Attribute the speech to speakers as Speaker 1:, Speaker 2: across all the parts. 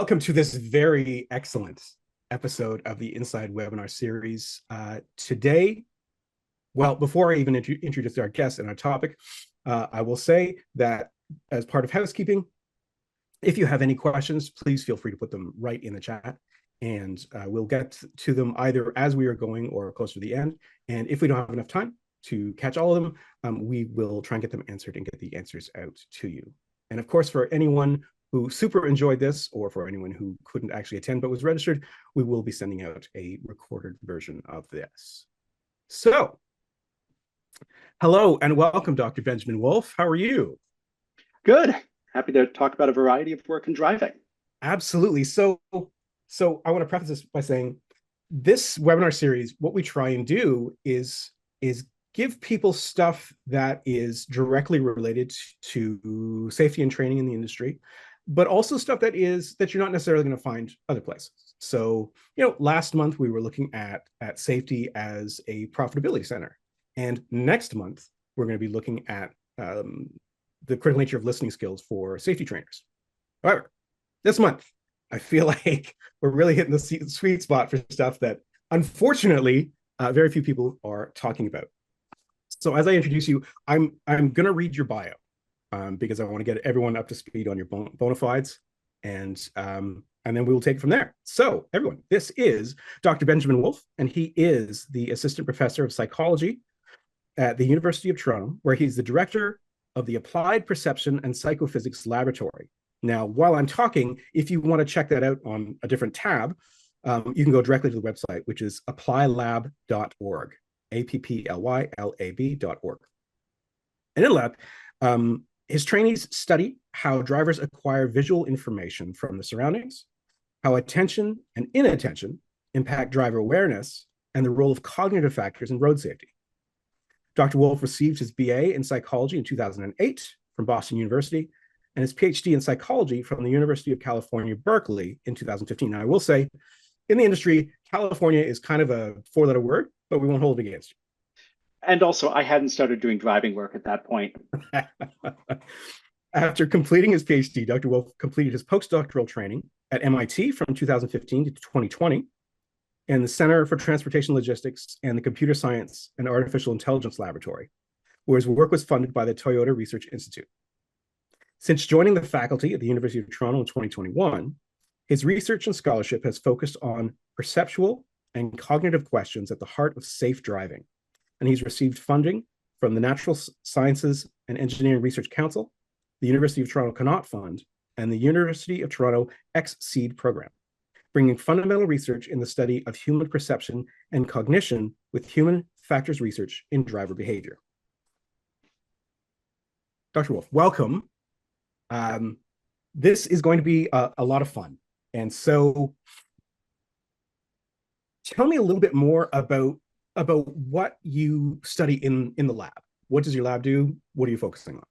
Speaker 1: Welcome to this very excellent episode of the Inside webinar series. Today, well, before I even introduce our guest and our topic, I will say that as part of housekeeping, if you have any questions, please feel free to put them right in the chat, and we'll get to them either as we are going or closer to the end. And if we don't have enough time to catch all of them, we will try and get them answered and get the answers out to you. And of course, for anyone who super enjoyed this, or for anyone who couldn't actually attend but was registered, we will be sending out a recorded version of this. So, hello and welcome, Dr. Benjamin Wolfe. How are you?
Speaker 2: Good. Happy to talk about a variety of work in driving.
Speaker 1: Absolutely. So I want to preface this by saying this webinar series, what we try and do is give people stuff that is directly related to safety and training in the industry, but also stuff that you're not necessarily going to find other places. So, last month we were looking at safety as a profitability center. And next month, we're going to be looking at the critical nature of listening skills for safety trainers. However, this month, I feel like we're really hitting the sweet spot for stuff that, unfortunately, very few people are talking about. So as I introduce you, I'm going to read your bio because I want to get everyone up to speed on your bona fides, and then we will take it from there. So everyone, this is Dr. Benjamin Wolfe, and he is the assistant professor of psychology at the University of Toronto, where he's the director of the Applied Perception and Psychophysics Laboratory. Now, while I'm talking, if you want to check that out on a different tab, you can go directly to the website, which is applylab.org, applylab.org. And in lab, his trainees study how drivers acquire visual information from the surroundings, how attention and inattention impact driver awareness, and the role of cognitive factors in road safety. Dr. Wolfe received his BA in psychology in 2008 from Boston University, and his PhD in psychology from the University of California, Berkeley in 2015. Now, I will say, in the industry, California is kind of a four-letter word, but we won't hold it against you.
Speaker 2: And also, I hadn't started doing driving work at that point.
Speaker 1: After completing his PhD, Dr. Wolfe completed his postdoctoral training at MIT from 2015 to 2020 in the Center for Transportation Logistics and the Computer Science and Artificial Intelligence Laboratory, where his work was funded by the Toyota Research Institute. Since joining the faculty at the University of Toronto in 2021, his research and scholarship has focused on perceptual and cognitive questions at the heart of safe driving, and he's received funding from the Natural Sciences and Engineering Research Council, the University of Toronto Connaught Fund, and the University of Toronto X-Seed program, bringing fundamental research in the study of human perception and cognition with human factors research in driver behavior. Dr. Wolfe, welcome. This is going to be a lot of fun. And so tell me a little bit more about what you study in the lab. What does your lab do? What are you focusing on?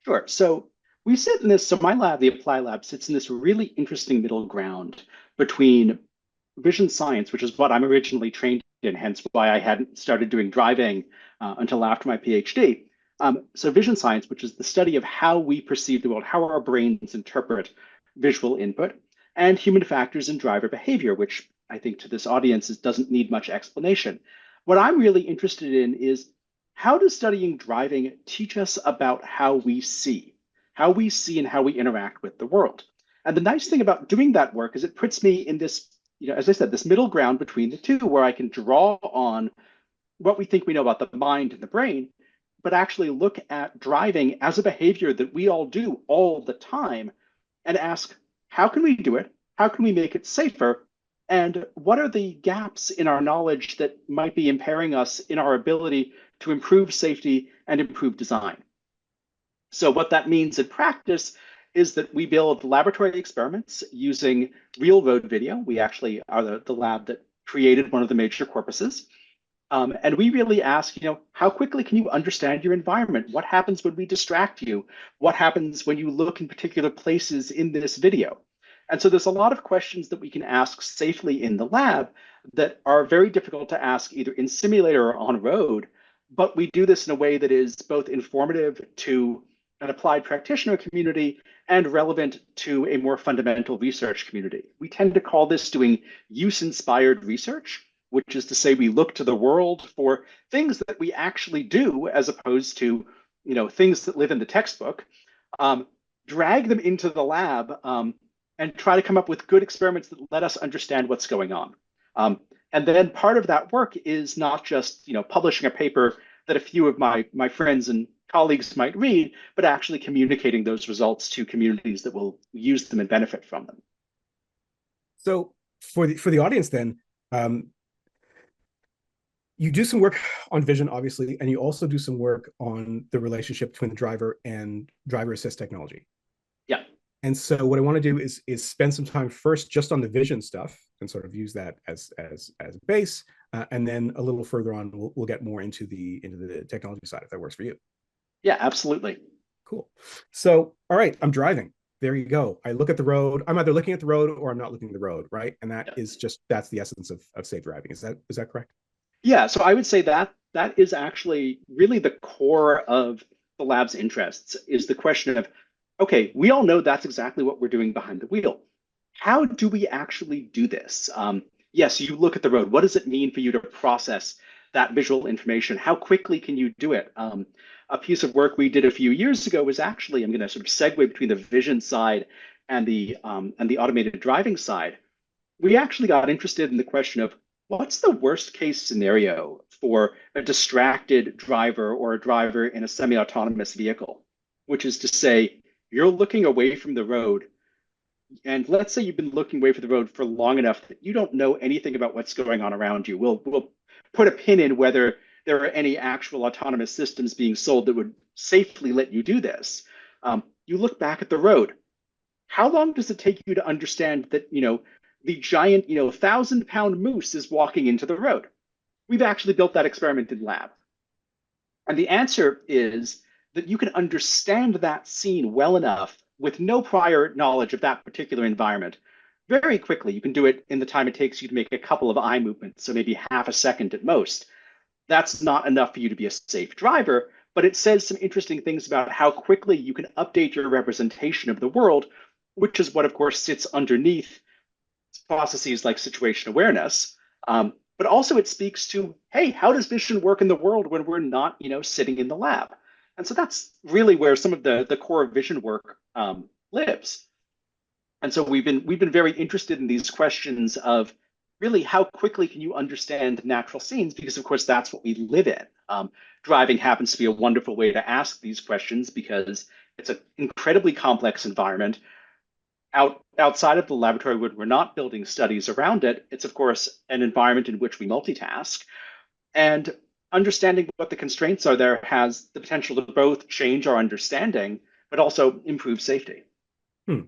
Speaker 2: Sure. So we sit in this, so my lab, the Apply Lab, sits in this really interesting middle ground between vision science, which is what I'm originally trained in, hence why I hadn't started doing driving until after my PhD. So vision science, which is the study of how we perceive the world, how our brains interpret visual input, and human factors in driver behavior, which I think to this audience doesn't need much explanation. What I'm really interested in is how does studying driving teach us about how we see and how we interact with the world? And the nice thing about doing that work is it puts me in this, as I said, this middle ground between the two, where I can draw on what we think we know about the mind and the brain, but actually look at driving as a behavior that we all do all the time and ask, how can we do it? How can we make it safer? And what are the gaps in our knowledge that might be impairing us in our ability to improve safety and improve design? So what that means in practice is that we build laboratory experiments using real road video. We actually are the lab that created one of the major corpuses. And we really ask, how quickly can you understand your environment? What happens when we distract you? What happens when you look in particular places in this video? And so there's a lot of questions that we can ask safely in the lab that are very difficult to ask either in simulator or on road, but we do this in a way that is both informative to an applied practitioner community and relevant to a more fundamental research community. We tend to call this doing use-inspired research, which is to say we look to the world for things that we actually do as opposed to things that live in the textbook, um, drag them into the lab, and try to come up with good experiments that let us understand what's going on. And then part of that work is not just publishing a paper that a few of my friends and colleagues might read, but actually communicating those results to communities that will use them and benefit from them.
Speaker 1: So for the audience, then, you do some work on vision, obviously, and you also do some work on the relationship between the driver and driver assist technology.
Speaker 2: Yeah.
Speaker 1: And so what I want to do is spend some time first just on the vision stuff and sort of use that as a base, and then a little further on we'll get more into the technology side if that works for you.
Speaker 2: Yeah, absolutely.
Speaker 1: Cool. So all right, I'm driving. There you go. I look at the road. I'm either looking at the road or I'm not looking at the road, right? And that
Speaker 2: Yeah.
Speaker 1: is just that's the essence of safe driving. Is that correct?
Speaker 2: Yeah, so I would say that that is actually really the core of the lab's interests is the question of, okay, we all know that's exactly what we're doing behind the wheel. How do we actually do this? Yes, you look at the road. What does it mean for you to process that visual information? How quickly can you do it? A piece of work we did a few years ago was actually, I'm going to sort of segue between the vision side and the automated driving side. We actually got interested in the question of what's the worst case scenario for a distracted driver or a driver in a semi-autonomous vehicle, which is to say, you're looking away from the road. And let's say you've been looking away from the road for long enough that you don't know anything about what's going on around you. We'll put a pin in whether there are any actual autonomous systems being sold that would safely let you do this. You look back at the road. How long does it take you to understand that, the giant, 1,000-pound moose is walking into the road? We've actually built that experiment in lab. And the answer is that you can understand that scene well enough with no prior knowledge of that particular environment very quickly. You can do it in the time it takes you to make a couple of eye movements, so maybe half a second at most. That's not enough for you to be a safe driver, but it says some interesting things about how quickly you can update your representation of the world, which is what, of course, sits underneath processes like situation awareness. But also it speaks to, hey, how does vision work in the world when we're not, sitting in the lab? And so that's really where some of the core vision work lives. And so we've been very interested in these questions of really how quickly can you understand natural scenes, because of course that's what we live in. Driving happens to be a wonderful way to ask these questions because it's an incredibly complex environment. Outside of the laboratory when we're not building studies around it, it's of course an environment in which we multitask. And understanding what the constraints are there has the potential to both change our understanding, but also improve safety.
Speaker 1: Hmm.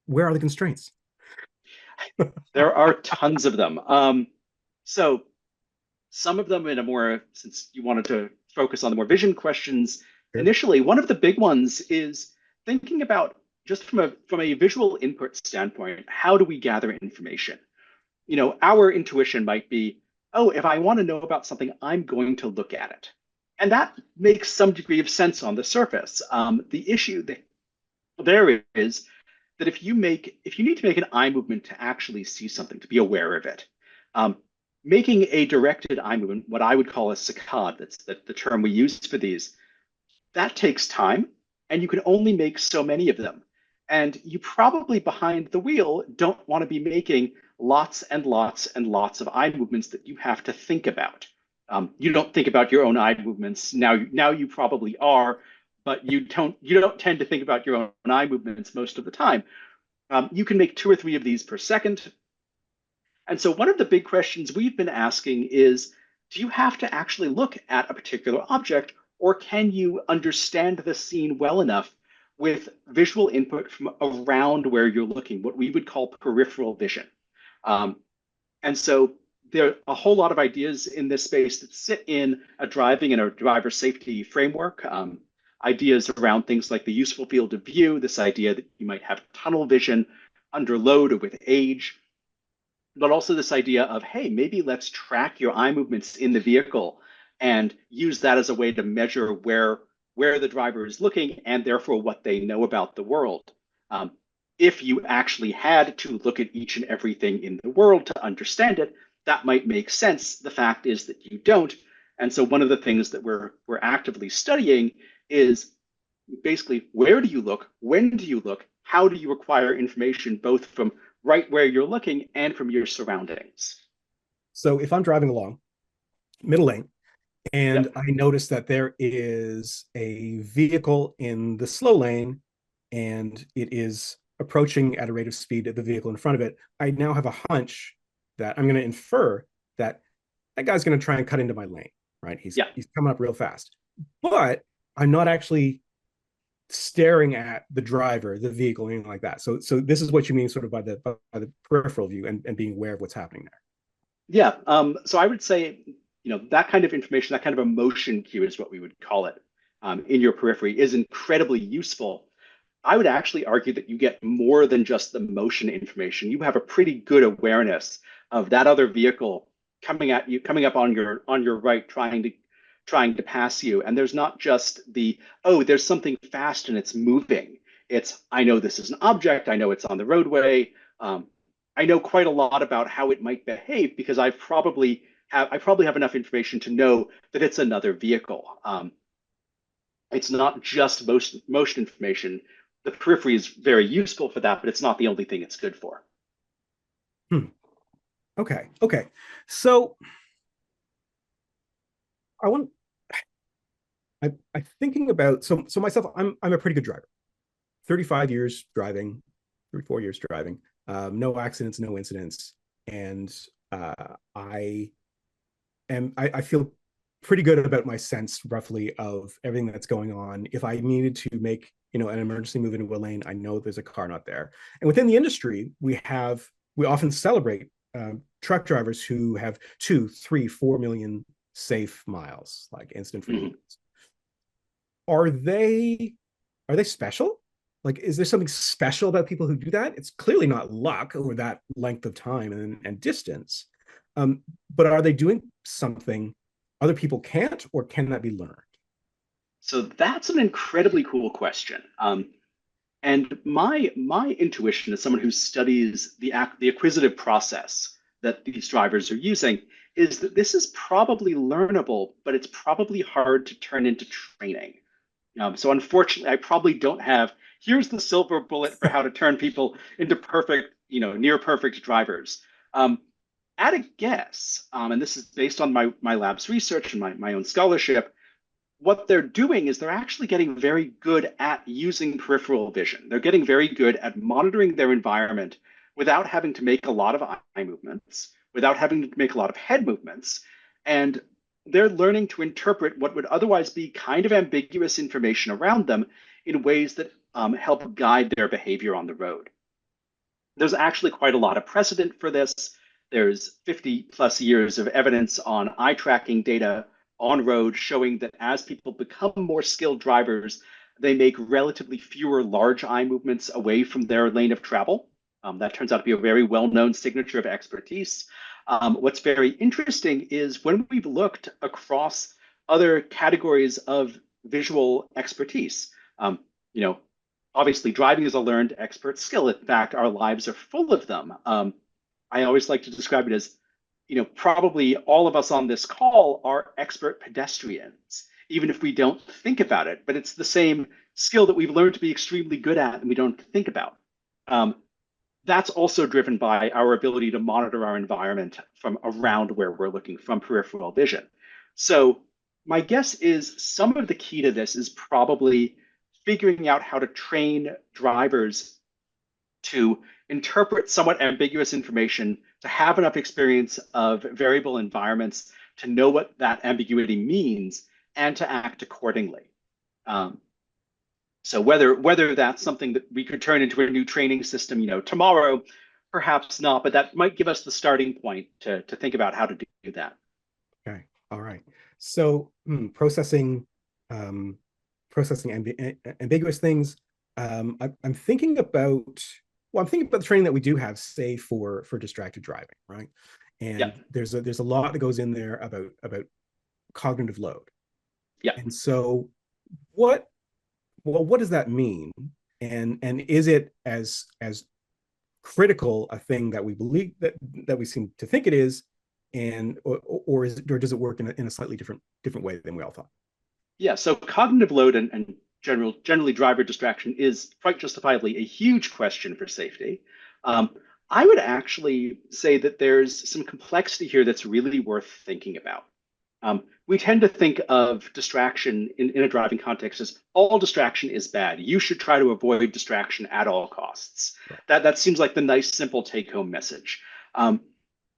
Speaker 1: Where are the constraints?
Speaker 2: There are tons of them. So some of them in a more, since you wanted to focus on the more vision questions,
Speaker 1: Sure.
Speaker 2: initially, one of the big ones is thinking about just from a visual input standpoint, how do we gather information? Our intuition might be, oh, if I want to know about something, I'm going to look at it. And that makes some degree of sense on the surface. The issue there is that if you need to make an eye movement to actually see something, to be aware of it, um, making a directed eye movement, what I would call a saccade, that's the term we use for these, that takes time, and you can only make so many of them. And you probably behind the wheel don't want to be making lots and lots and lots of eye movements that you have to think about. You don't think about your own eye movements now. Now you probably are, but you don't tend to think about your own eye movements most of the time. You can make 2 or 3 of these per second. And so one of the big questions we've been asking is, do you have to actually look at a particular object, or can you understand the scene well enough with visual input from around where you're looking, what we would call peripheral vision? Um, and so there are a whole lot of ideas in this space that sit in a driving and a driver safety framework. Ideas around things like the useful field of view, this idea that you might have tunnel vision under load or with age, but also this idea of, hey, maybe let's track your eye movements in the vehicle and use that as a way to measure where the driver is looking and therefore what they know about the world. Um, if you actually had to look at each and everything in the world to understand it, that might make sense. The fact is that you don't. And so one of the things that we're actively studying is basically where do you look, when do you look, how do you acquire information both from right where you're looking and from your surroundings.
Speaker 1: So if I'm driving along middle lane and
Speaker 2: Yep.
Speaker 1: I notice that there is a vehicle in the slow lane and it is approaching at a rate of speed at the vehicle in front of it, I now have a hunch that I'm going to infer that that guy's going to try and cut into my lane, right?
Speaker 2: Yeah.
Speaker 1: He's coming up real fast, but I'm not actually staring at the driver, the vehicle, anything like that. So this is what you mean, sort of by the peripheral view and being aware of what's happening there.
Speaker 2: Yeah. So I would say, that kind of information, that kind of a motion cue is what we would call it, in your periphery is incredibly useful. I would actually argue that you get more than just the motion information. You have a pretty good awareness of that other vehicle coming at you, coming up on your right, trying to pass you. And there's not just the, oh, there's something fast and it's moving. It's, I know this is an object. I know it's on the roadway. Um, I know quite a lot about how it might behave because I probably have enough information to know that it's another vehicle. It's not just motion information. The periphery is very useful for that, but it's not the only thing it's good for.
Speaker 1: Hmm. Okay. Okay. So I want I'm thinking about so myself. I'm a pretty good driver. 35 years driving, 34 years driving. No accidents, no incidents, and I I feel pretty good about my sense roughly of everything that's going on. If I needed to make an emergency move into a lane, I know there's a car not there. And within the industry, we often celebrate truck drivers who have 2, 3, 4 million safe miles, like instant
Speaker 2: Mhm.
Speaker 1: forgiveness. Are they special? Like, is there something special about people who do that? It's clearly not luck or that length of time and distance. But are they doing something other people can't, or can that be learned?
Speaker 2: So that's an incredibly cool question. And my intuition as someone who studies the acquisitive process that these drivers are using is that this is probably learnable, but it's probably hard to turn into training. So unfortunately, I probably don't have, here's the silver bullet for how to turn people into perfect, near perfect drivers. Um, at a guess, and this is based on my lab's research and my own scholarship, what they're doing is they're actually getting very good at using peripheral vision. They're getting very good at monitoring their environment without having to make a lot of eye movements, without having to make a lot of head movements. And they're learning to interpret what would otherwise be kind of ambiguous information around them in ways that help guide their behavior on the road. There's actually quite a lot of precedent for this. There's 50 plus years of evidence on eye tracking data on road showing that as people become more skilled drivers, they make relatively fewer large eye movements away from their lane of travel. That turns out to be a very well-known signature of expertise. What's very interesting is when we've looked across other categories of visual expertise, um, you know, obviously driving is a learned expert skill. In fact, our lives are full of them. I always like to describe it as, probably all of us on this call are expert pedestrians, even if we don't think about it. But it's the same skill that we've learned to be extremely good at and we don't think about. Um, that's also driven by our ability to monitor our environment from around where we're looking from peripheral vision. So my guess is some of the key to this is probably figuring out how to train drivers to interpret somewhat ambiguous information, to have enough experience of variable environments to know what that ambiguity means and to act accordingly. Um, so whether that's something that we could turn into a new training system, tomorrow, perhaps not, but that might give us the starting point to think about how to do that.
Speaker 1: Okay. All right. So um, processing ambiguous things. I'm thinking about I'm thinking about the training that we do have, say for distracted driving, right?
Speaker 2: Yeah,
Speaker 1: And there's a lot that goes in there about cognitive load.
Speaker 2: yeah,
Speaker 1: And so what what does that mean? And is it as critical a thing that we believe that we seem to think it is, and or does it work in a slightly different way than we all thought?
Speaker 2: Yeah, so cognitive load and generally driver distraction is quite justifiably a huge question for safety. Um, I would actually say that there's some complexity here that's really worth thinking about. We tend to think of distraction in a driving context as all distraction is bad. You should try to avoid distraction at all costs.
Speaker 1: Right.
Speaker 2: That seems like the nice, simple take-home message. Um,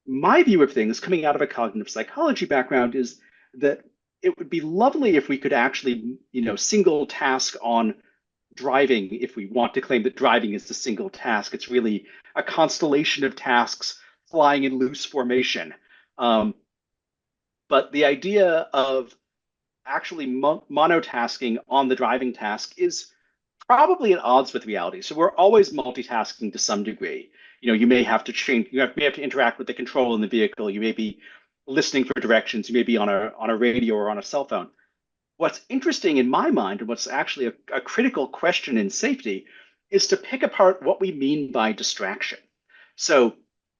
Speaker 2: my view of things, coming out of a cognitive psychology background, is that it would be lovely if we could actually, single task on driving. If we want to claim that driving is a single task, it's really a constellation of tasks flying in loose formation. Um, but the idea of actually monotasking on the driving task is probably at odds with reality. So we're always multitasking to some degree. You may have to change, may have to interact with the control in the vehicle. You may be listening for directions. You may be on a radio or on a cell phone. What's interesting in my mind, and what's actually a critical question in safety, is to pick apart what we mean by distraction. So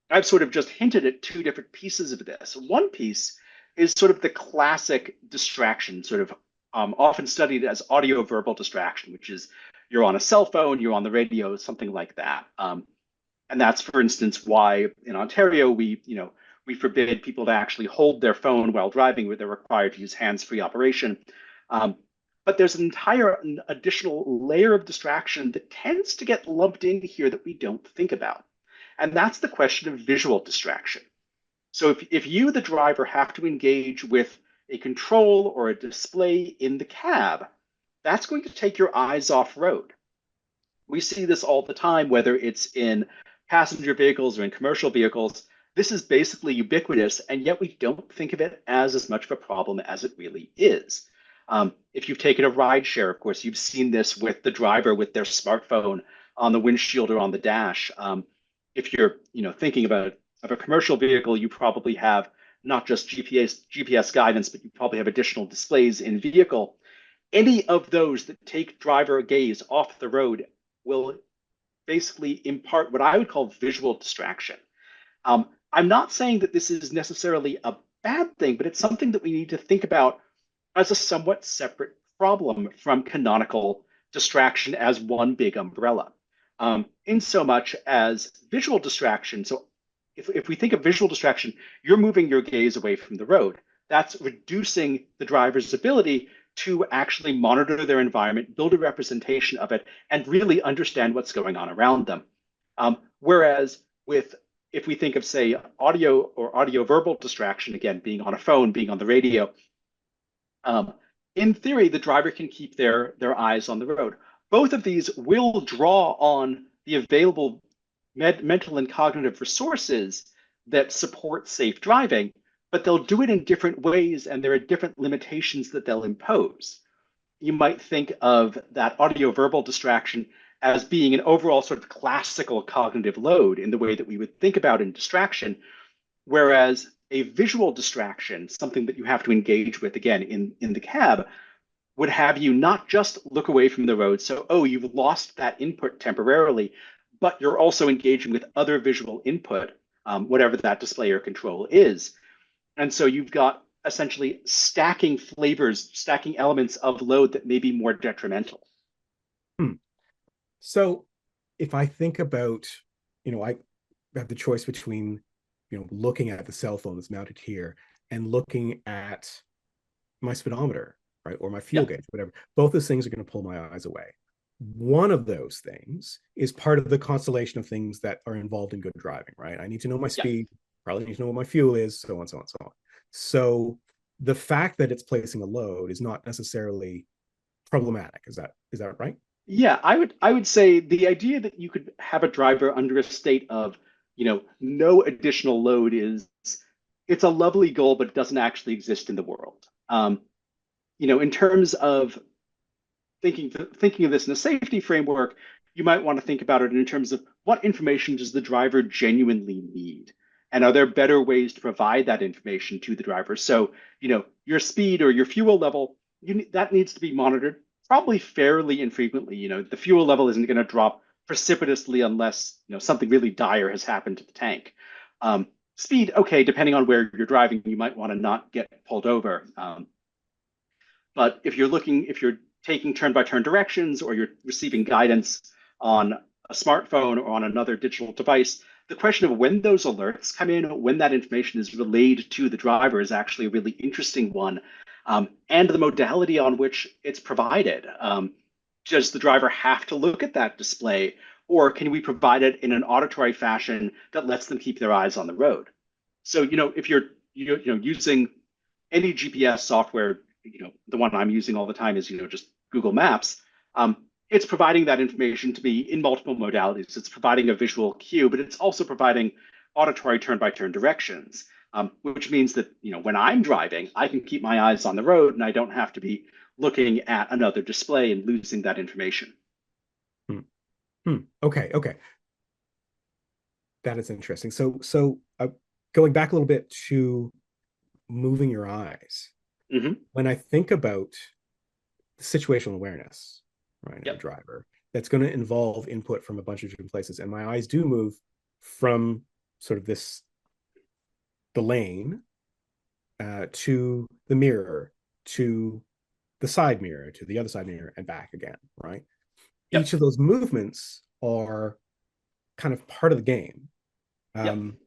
Speaker 2: I've sort of just hinted at two different pieces of this. One piece is sort of the classic distraction, sort of often studied as audio verbal distraction, which is you're on a cell phone, you're on the radio, something like that. And that's, for instance, why in Ontario we forbid people to actually hold their phone while driving, where they're required to use hands-free operation. Um, but there's an entire additional layer of distraction that tends to get lumped in here that we don't think about. And that's the question of visual distraction. So if you, the driver, have to engage with a control or a display in the cab, that's going to take your eyes off road. We see this all the time, whether it's in passenger vehicles or in commercial vehicles. This is basically ubiquitous, and yet we don't think of it as much of a problem as it really is. If you've taken a ride share, of course, you've seen this with the driver with their smartphone on the windshield or on the dash. If you're, thinking about of a commercial vehicle, you probably have not just GPS guidance, but you probably have additional displays in vehicle. Any of those that take driver gaze off the road will basically impart what I would call visual distraction. I'm not saying that this is necessarily a bad thing, but it's something that we need to think about as a somewhat separate problem from canonical distraction as one big umbrella. In so much as visual distraction, so if we think of visual distraction, you're moving your gaze away from the road. That's reducing the driver's ability to actually monitor their environment, build a representation of it, and really understand what's going on around them. Whereas with if we think of, say, audio or audio verbal distraction, again, being on a phone, being on the radio, in theory, the driver can keep their eyes on the road. Both of these will draw on the available mental and cognitive resources that support safe driving, but they'll do it in different ways, and there are different limitations that they'll impose. You might think of that audio verbal distraction as being an overall sort of classical cognitive load in the way that we would think about in distraction, whereas a visual distraction, something that you have to engage with again in the cab, would have you not just look away from the road. So, oh, you've lost that input temporarily, but you're also engaging with other visual input, whatever that display or control is. And so you've got essentially stacking flavors, stacking elements of load that may be more detrimental.
Speaker 1: Hmm. So if I think about, I have the choice between, looking at the cell phone that's mounted here and looking at my speedometer, right, or my fuel
Speaker 2: Yeah,
Speaker 1: gauge, whatever. Both those things are going to pull my eyes away. One of those things is part of the constellation of things that are involved in good driving, right? I need to know my
Speaker 2: yeah.
Speaker 1: speed, probably need to know what my fuel is, so on, so on, so on. So the fact that it's placing a load is not necessarily problematic. Is that right?
Speaker 2: Yeah, I would say the idea that you could have a driver under a state of, no additional load is it's a lovely goal, but it doesn't actually exist in the world. In terms of thinking of this in a safety framework, you might want to think about it in terms of what information does the driver genuinely need? And are there better ways to provide that information to the driver? So, your speed or your fuel level, that needs to be monitored probably fairly infrequently. The fuel level isn't going to drop precipitously unless something really dire has happened to the tank. Speed, okay, depending on where you're driving, you might want to not get pulled over. But if you're taking turn by turn directions or you're receiving guidance on a smartphone or on another digital device, the question of when those alerts come in, when that information is relayed to the driver is actually a really interesting one. And the modality on which it's provided. Does the driver have to look at that display, or can we provide it in an auditory fashion that lets them keep their eyes on the road? So, if you're using any GPS software, the one I'm using all the time is, just Google Maps. It's providing that information to me in multiple modalities. It's providing a visual cue, but it's also providing auditory turn-by-turn directions, which means that, when I'm driving, I can keep my eyes on the road and I don't have to be looking at another display and losing that information.
Speaker 1: Hmm. Hmm. Okay. Okay. That is interesting. So going back a little bit to moving your eyes,
Speaker 2: Hmm.
Speaker 1: when I think about situational awareness, right, in a
Speaker 2: Yep.
Speaker 1: driver, that's going to involve input from a bunch of different places, and my eyes do move from sort of the lane to the mirror, to the side mirror, to the other side mirror, and back again, right? Each
Speaker 2: Yep.
Speaker 1: of those movements are kind of part of the game.
Speaker 2: Yep.
Speaker 1: Um,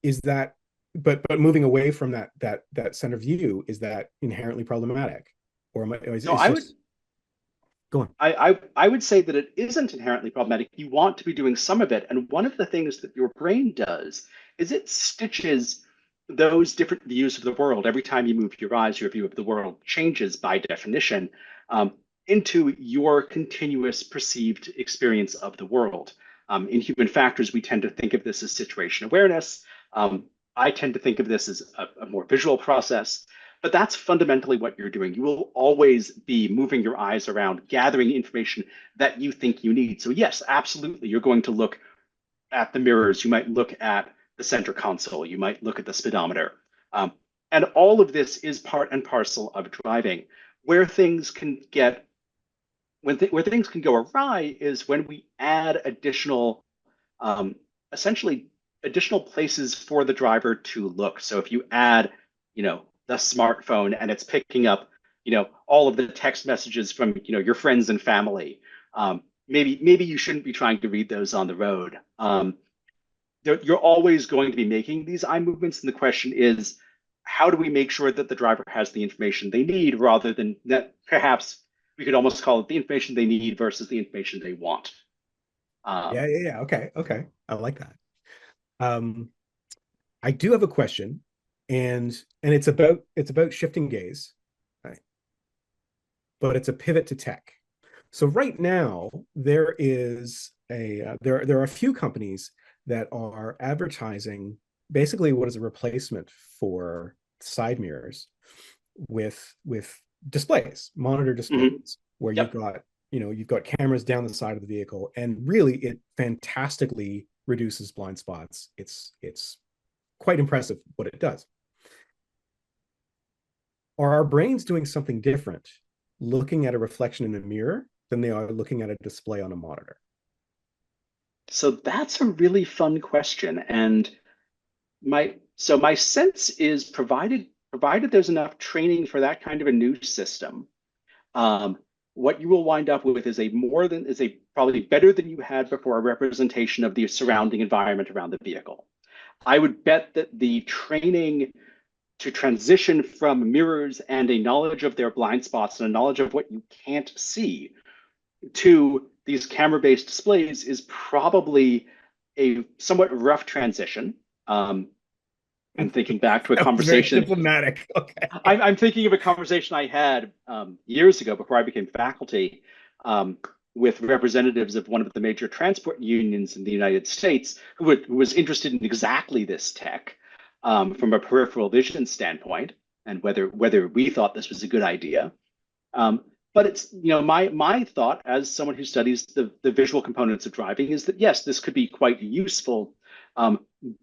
Speaker 1: is that, but moving away from that center view, is that inherently problematic, or am I, is
Speaker 2: So
Speaker 1: it's
Speaker 2: I would
Speaker 1: just go on?
Speaker 2: I would say that it isn't inherently problematic. You want to be doing some of it. And one of the things that your brain does is it stitches those different views of the world. Every time you move your eyes, your view of the world changes by definition into your continuous perceived experience of the world. In human factors, we tend to think of this as situation awareness. Um, I tend to think of this as a more visual process. But that's fundamentally what you're doing. You will always be moving your eyes around, gathering information that you think you need. So, yes, absolutely, you're going to look at the mirrors. You might look at the center console. You might look at the speedometer. Um, and all of this is part and parcel of driving. Where things can get, where things can go awry is when we add um, essentially additional places for the driver to look. So if you add, the smartphone and it's picking up, all of the text messages from, your friends and family, maybe you shouldn't be trying to read those on the road. You're always going to be making these eye movements, and the question is, how do we make sure that the driver has the information they need, rather than that perhaps we could almost call it the information they need versus the information they want.
Speaker 1: Yeah,
Speaker 2: Um,
Speaker 1: yeah, yeah. Okay, okay. I like that. Um, I do have a question, and it's about shifting gaze, right? But it's a pivot to tech. So right now there are a few companies that are advertising basically what is a replacement for side mirrors with displays, monitor
Speaker 2: mhm.
Speaker 1: displays, where you've
Speaker 2: Yep.
Speaker 1: got you've got cameras down the side of the vehicle, and really it fantastically reduces blind spots. It's quite impressive what it does. Are our brains doing something different looking at a reflection in a mirror than they are looking at a display on a monitor?
Speaker 2: So that's a really fun question. And my sense is provided there's enough training for that kind of a new system, um, what you will wind up with is a probably better than you had before a representation of the surrounding environment around the vehicle. I would bet that the training to transition from mirrors and a knowledge of their blind spots and a knowledge of what you can't see to these camera-based displays is probably a somewhat rough transition. I'm thinking back to a
Speaker 1: That was very
Speaker 2: conversation.
Speaker 1: diplomatic. Okay.
Speaker 2: I'm thinking of a conversation I had years ago before I became faculty um, with representatives of one of the major transport unions in the United States who was interested in exactly this tech from a peripheral vision standpoint and whether we thought this was a good idea. Um, but it's my thought as someone who studies the visual components of driving is that yes, this could be quite useful,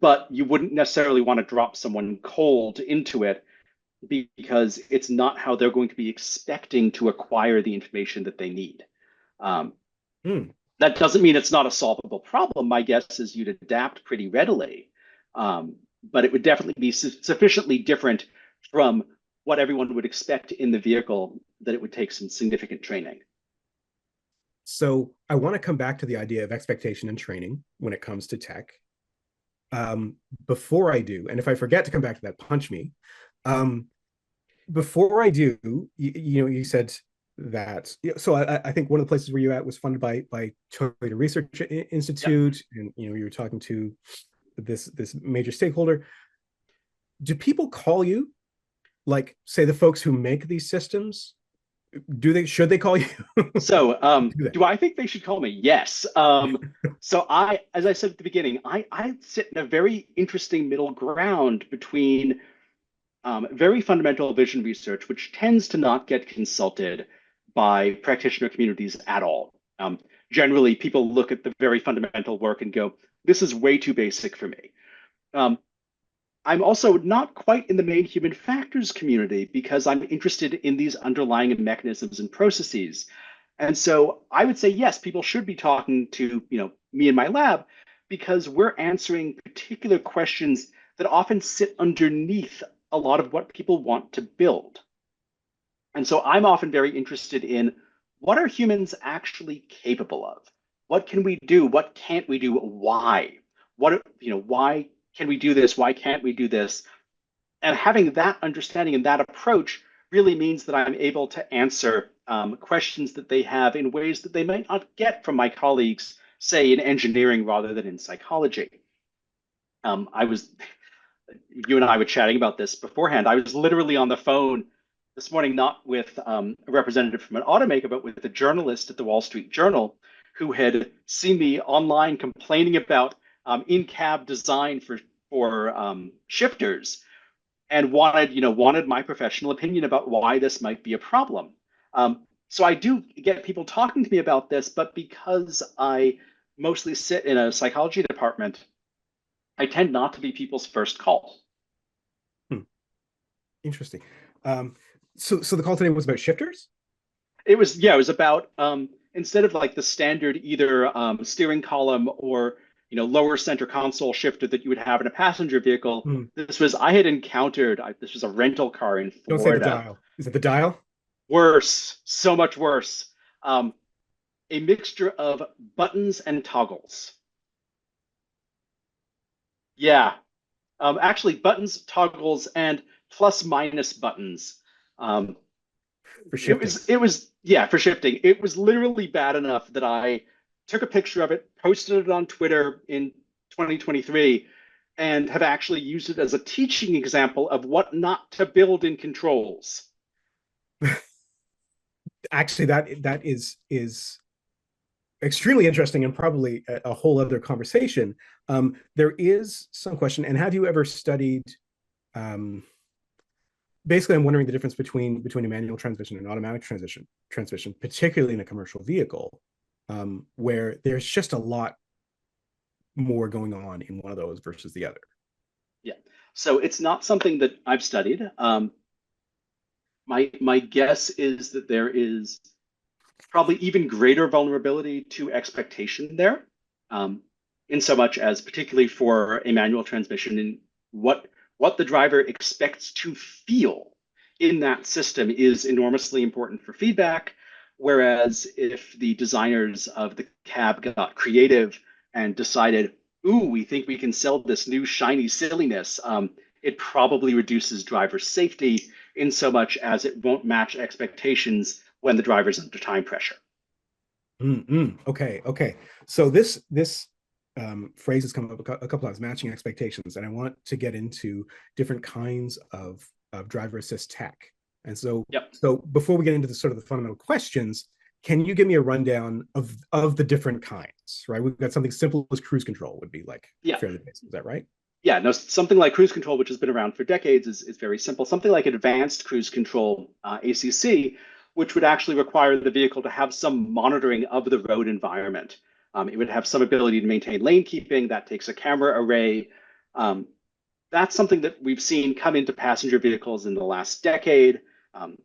Speaker 2: but you wouldn't necessarily want to drop someone cold into it because it's not how they're going to be expecting to acquire the information that they need. Um,
Speaker 1: Hmm.
Speaker 2: that doesn't mean it's not a solvable problem. My guess is you'd adapt pretty readily, but it would definitely be sufficiently different from what everyone would expect in the vehicle that it would take some significant training.
Speaker 1: So I want to come back to the idea of expectation and training when it comes to tech. Um, Before I do, and if I forget to come back to that, punch me. Um, Before I do, you said that. So I think one of the places where you at was funded by Toyota Research
Speaker 2: Yep.
Speaker 1: Institute, and you were talking to this major stakeholder. Do people call you, like, say, the folks who make these systems? Do they? Should they call you?
Speaker 2: So,
Speaker 1: Do they?
Speaker 2: do I think they should call me? Yes. As I said at the beginning, I sit in a very interesting middle ground between very fundamental vision research, which tends to not get consulted by practitioner communities at all. Generally, people look at the very fundamental work and go, "This is way too basic for me." Um, I'm also not quite in the main human factors community because I'm interested in these underlying mechanisms and processes. And so I would say, yes, people should be talking to, me in my lab because we're answering particular questions that often sit underneath a lot of what people want to build. And so I'm often very interested in what are humans actually capable of? What can we do? What can't we do? Why? Why can we do this? Why can't we do this? And having that understanding and that approach really means that I'm able to answer questions that they have in ways that they might not get from my colleagues, say in engineering rather than in psychology. I was You and I were chatting about this beforehand. I was literally on the phone this morning, not with a representative from an automaker, but with a journalist at the Wall Street Journal who had seen me online complaining about in-cab design for shifters and wanted my professional opinion about why this might be a problem. So I do get people talking to me about this, but because I mostly sit in a psychology department, I tend not to be people's first call.
Speaker 1: Hmm, interesting. Um, so the call today was about shifters.
Speaker 2: It was about instead of like the standard either steering column or lower center console shifter that you would have in a passenger vehicle.
Speaker 1: Hmm.
Speaker 2: This was a rental car in
Speaker 1: Don't say the
Speaker 2: Florida.
Speaker 1: dial. Is it the dial?
Speaker 2: Worse, so much worse. Um, a mixture of buttons and toggles. Yeah, actually buttons, toggles, and plus minus buttons. Um,
Speaker 1: For shifting?
Speaker 2: yeah, for shifting. It was literally bad enough that I took a picture of it, posted it on Twitter in 2023, and have actually used it as a teaching example of what not to build in controls.
Speaker 1: Actually, that is extremely interesting and probably a whole other conversation. There is some question, and have you ever studied? Um, Basically, I'm wondering the difference between a manual transmission and automatic transmission, particularly in a commercial vehicle, where there's just a lot more going on in one of those versus the other.
Speaker 2: Yeah. So it's not something that I've studied. My guess is that there is probably even greater vulnerability to expectation there, um, in so much as particularly for a manual transmission and what the driver expects to feel in that system is enormously important for feedback. Whereas if the designers of the cab got creative and decided, ooh, we think we can sell this new shiny silliness, it probably reduces driver safety in so much as it won't match expectations when the driver's under time pressure.
Speaker 1: Okay, okay. So this phrase has come up a couple times, matching expectations, and I want to get into different kinds of driver assist tech. And
Speaker 2: Yep.
Speaker 1: so before we get into the sort of the fundamental questions, can you give me a rundown of the different kinds? Right, we've got something simple as cruise control would be like
Speaker 2: Yeah.
Speaker 1: fairly basic. Is that right?
Speaker 2: Yeah. No, something like cruise control, which has been around for decades, is very simple. Something like advanced cruise control, ACC, which would actually require the vehicle to have some monitoring of the road environment. It would have some ability to maintain lane keeping. That takes a camera array. Um, that's something that we've seen come into passenger vehicles in the last decade. Um,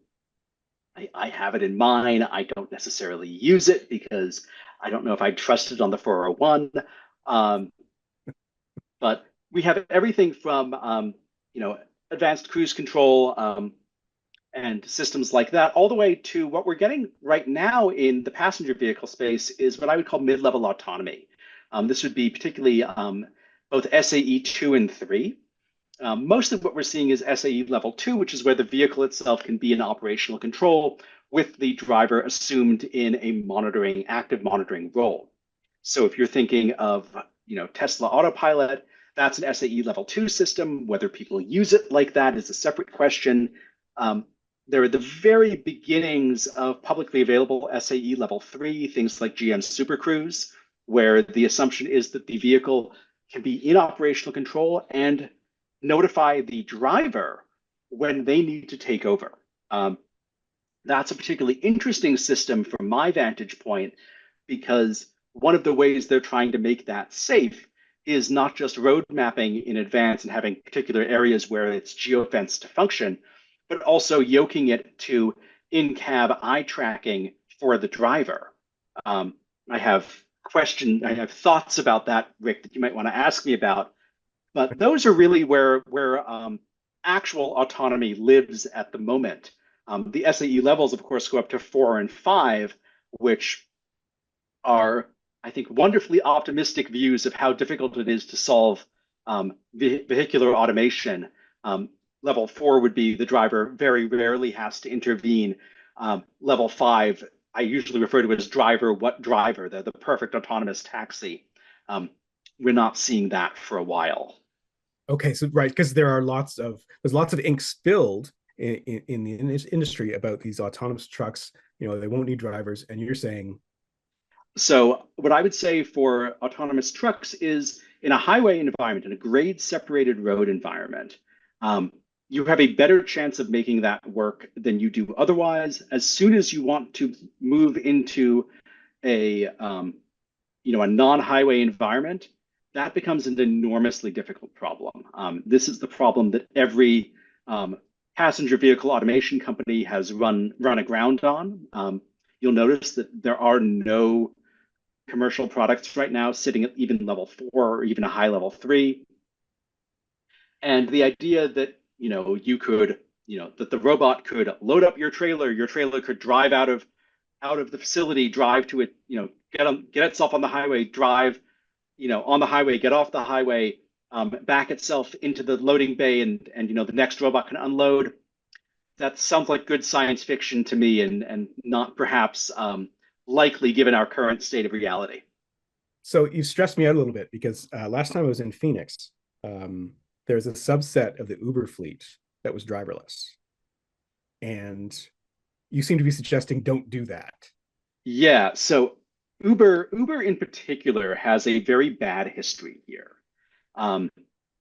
Speaker 2: I have it in mine. I don't necessarily use it because I don't know if I trust it on the 401. Um, but we have everything from advanced cruise control and systems like that, all the way to what we're getting right now in the passenger vehicle space is what I would call mid-level autonomy. This would be particularly both SAE 2 and 3. Most of what we're seeing is SAE level 2, which is where the vehicle itself can be in operational control with the driver assumed in a active monitoring role. So if you're thinking of, Tesla Autopilot, that's an SAE level 2 system. Whether people use it like that is a separate question. Um, there are the very beginnings of publicly available SAE level 3, things like GM Super Cruise, where the assumption is that the vehicle can be in operational control and notify the driver when they need to take over. Um, that's a particularly interesting system from my vantage point because one of the ways they're trying to make that safe is not just road mapping in advance and having particular areas where it's geofenced to function, but also yoking it to in-cab eye tracking for the driver. Um, I have thoughts about that, Rick, that you might want to ask me about. But those are really where actual autonomy lives at the moment. The SAE levels, of course, go up to 4 and 5, which are, I think, wonderfully optimistic views of how difficult it is to solve vehicular automation. Level 4 would be the driver very rarely has to intervene. Level 5, I usually refer to it as driver what driver, the perfect autonomous taxi. Um, we're not seeing that for a while.
Speaker 1: Okay, so right, because there's lots of ink spilled in the industry about these autonomous trucks. They won't need drivers, and you're saying,
Speaker 2: So what I would say for autonomous trucks is in a highway environment, in a grade separated road environment, um, you have a better chance of making that work than you do otherwise. As soon as you want to move into a non-highway environment, that becomes an enormously difficult problem. This is the problem that every passenger vehicle automation company has run aground on. You'll notice that there are no commercial products right now sitting at even level 4 or even a high level 3. And the idea that that the robot could load up your trailer could drive out of the facility, drive to it, get itself on the highway, drive, on the highway, get off the highway, back itself into the loading bay, and the next robot can unload. That sounds like good science fiction to me, and not perhaps likely given our current state of reality.
Speaker 1: so you stressed me out a little bit because last time I was in Phoenix, there's a subset of the Uber fleet that was driverless, and you seem to be suggesting don't do that.
Speaker 2: Yeah, so Uber in particular has a very bad history here. Um,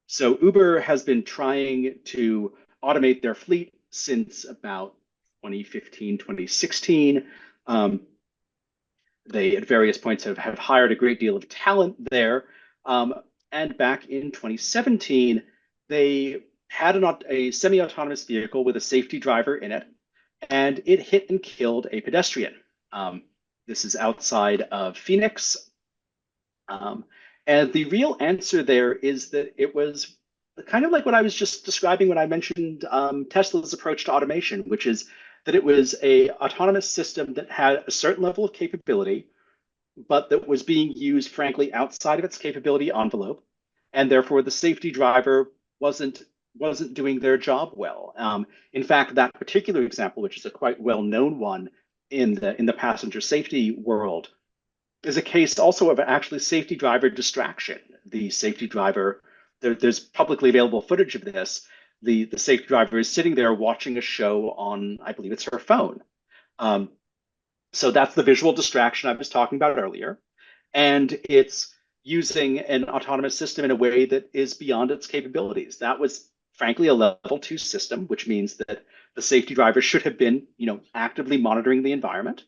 Speaker 2: so Uber has been trying to automate their fleet since about 2015, 2016. Um, they at various points have hired a great deal of talent there. Um, and back in 2017, they had a semi-autonomous vehicle with a safety driver in it, and it hit and killed a pedestrian. Um, this is outside of Phoenix. Um, and the real answer there is that it was kind of like what I was just describing when I mentioned Tesla's approach to automation, which is that it was a autonomous system that had a certain level of capability, but that was being used, frankly, outside of its capability envelope, and therefore the safety driver wasn't doing their job well. In fact, that particular example, which is a quite well-known one in the passenger safety world, is a case also of actually safety driver distraction. The safety driver, there's publicly available footage of this. The safety driver is sitting there watching a show on, I believe it's her phone. Um, so that's the visual distraction I was talking about earlier. And it's using an autonomous system in a way that is beyond its capabilities. That was frankly a level 2 system, which means that the safety driver should have been, actively monitoring the environment.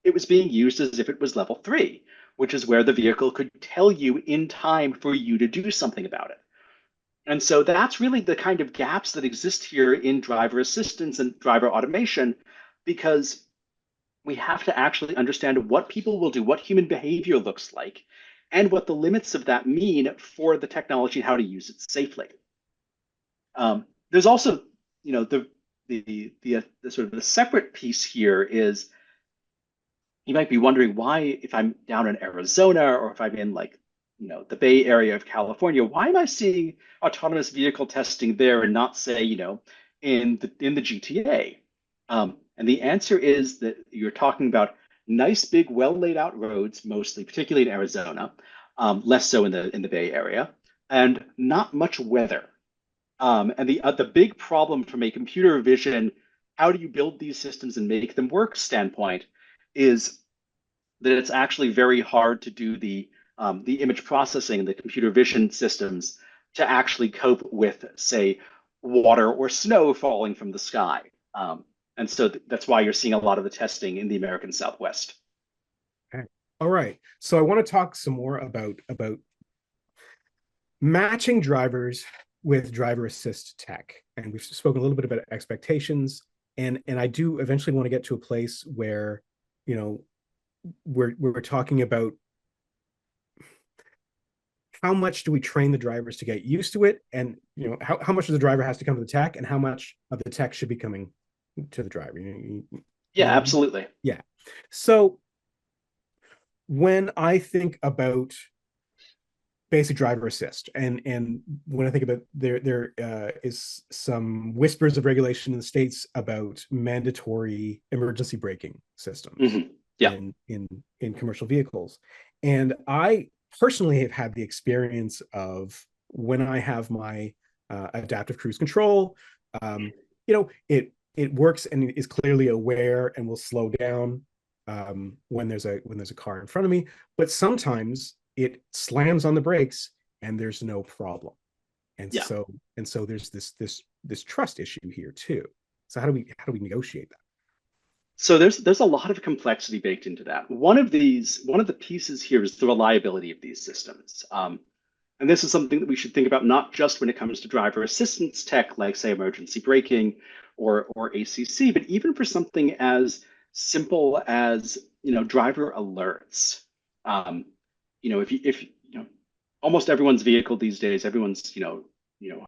Speaker 2: It was being used as if it was level 3, which is where the vehicle could tell you in time for you to do something about it. And so that's really the kind of gaps that exist here in driver assistance and driver automation, because we have to actually understand what people will do, what human behavior looks like, and what the limits of that mean for the technology and how to use it safely. There's also, the sort of the separate piece here is you might be wondering why, if I'm down in Arizona or if I'm in like, the Bay Area of California, why am I seeing autonomous vehicle testing there and not say, in the GTA? And the answer is that you're talking about nice, big, well laid out roads, mostly, particularly in Arizona, less so in the Bay Area, and not much weather. And the big problem from a computer vision, how do you build these systems and make them work standpoint, is that it's actually very hard to do the image processing and the computer vision systems to actually cope with, say, water or snow falling from the sky. And so that's why you're seeing a lot of the testing in the American Southwest.
Speaker 1: Okay. All right. So I want to talk some more about matching drivers with driver assist tech. And we've spoken a little bit about expectations. And I do eventually want to get to a place where, you know, we're talking about how much do we train the drivers to get used to it, and how much of the driver has to come to the tech, and how much of the tech should be coming to the driver.
Speaker 2: Yeah, absolutely.
Speaker 1: Yeah. So when I think about basic driver assist, and when I think about there is some whispers of regulation in the states about mandatory emergency braking systems
Speaker 2: Hmm. Yeah.
Speaker 1: in commercial vehicles. And I personally have had the experience of when I have my adaptive cruise control, it works and is clearly aware and will slow down when there's a car in front of me. But sometimes it slams on the brakes and there's no problem. And
Speaker 2: Yeah.
Speaker 1: so and so there's this trust issue here too. So how do we negotiate that?
Speaker 2: So there's a lot of complexity baked into that. One of the pieces here is the reliability of these systems. And this is something that we should think about not just when it comes to driver assistance tech, like say emergency braking or ACC, but even for something as simple as driver alerts. Um, if almost everyone's vehicle these days, everyone's you know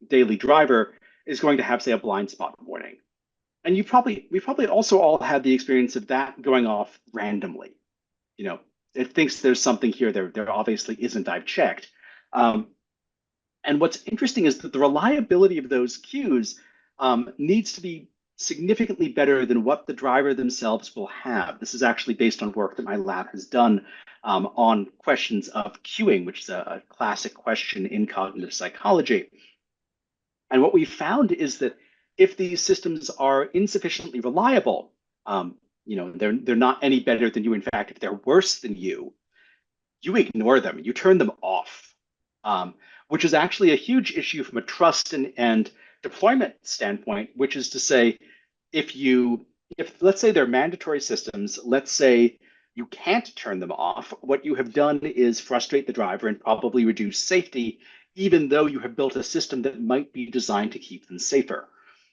Speaker 2: daily driver is going to have say a blind spot warning, and we probably also all had the experience of that going off randomly. You know, it thinks there's something here. There obviously isn't. I've checked. Um, and what's interesting is that the reliability of those cues needs to be significantly better than what the driver themselves will have. This is actually based on work that my lab has done on questions of cueing, which is a classic question in cognitive psychology. And what we found is that if these systems are insufficiently reliable, they're not any better than you. In fact, if they're worse than you ignore them, you turn them off, which is actually a huge issue from a trust and deployment standpoint, which is to say, if let's say they're mandatory systems, let's say you can't turn them off, what you have done is frustrate the driver and probably reduce safety, even though you have built a system that might be designed to keep them safer.